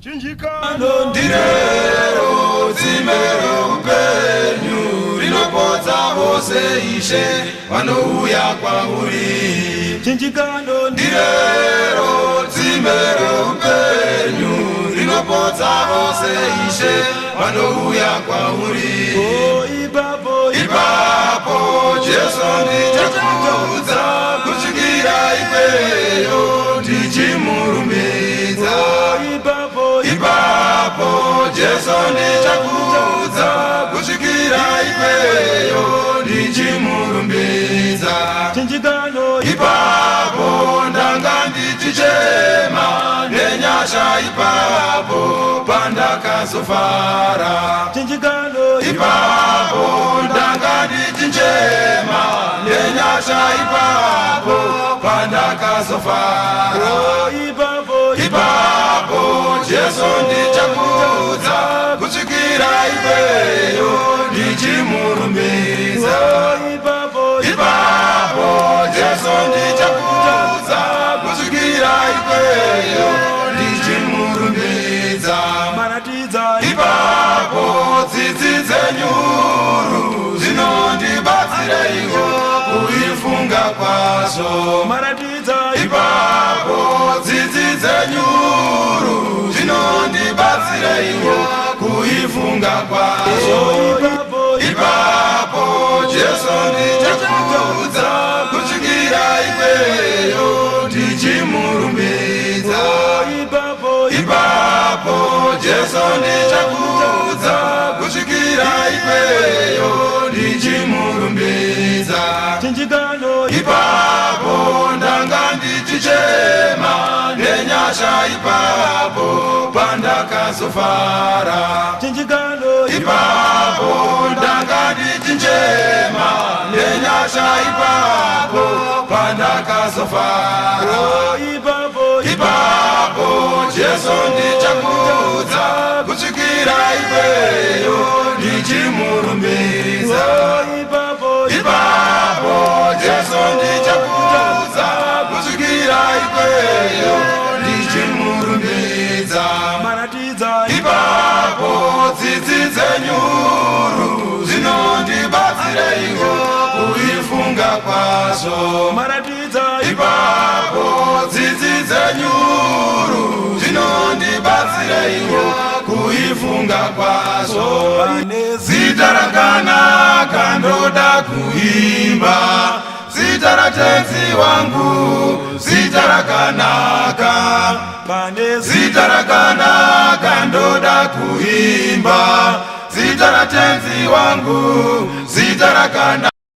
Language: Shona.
Chinjikano ndirero zimero upenyu rinopodza vose ishe vanouya kwauri. Chinjikano ndirero zimero upenyu rinopodza vose ishe vanouya kwauri. Ipapo Jesu ndichakuudza kusvikira ikweyo ndichimurumbidza. Ipapo Jesu ndichakuudza kusvikira ikweyo ndichimurumbidza. Ipapo ndanga ndichichema nenyasha ipapo pandakazofara. Ipapo ndanga ndichichema nenyasha ipapo pandakazofara. Ipapo Jesu ndichakuudza kusvikira ikweyo ndichimurumbidza. Ipapo Jesu ndichakuudza kusvikira ikweyo ndichimurumbidza. Ipapo tsitsi dzenyuru dzinondibatsira iwo kuifunga kwazvo. Ipapo tsitsi dzenyuru dzinondibatsira iwo kuifunga kwazvo. Ipapo Jesu ndichakuudza kusvikira ikweyo ndichimurumbidza. Ipapo Jesu ndichakuudza kusvikira ikweyo ndichimurumbidza. Ipapo ndanga ndichichema nenyasha ipapo pandakazofara. Ipapo ndanga ndichichema nenyasha ipapo pandakazofara. Ipapo Jesu ndichakuudza kusvikira ikweyo ndichimurumbidza. Ipapo Jesu ndichakuudza kusvikira ikweyo ndichimurumbidza. Ipapo tsitsi dzenyuru dzinondibatsira iwo kuifunga kwazvo. Ipapo tsitsi dzenyuru dzinondibatsira iwo kuifunga kwazvo. Zita rakanaka ndoda kuimba, zita ratenzi wangu, zita rakanaka. Zita rakanaka ndoda kuimba, zita ratenzi wangu, zita rakanaka.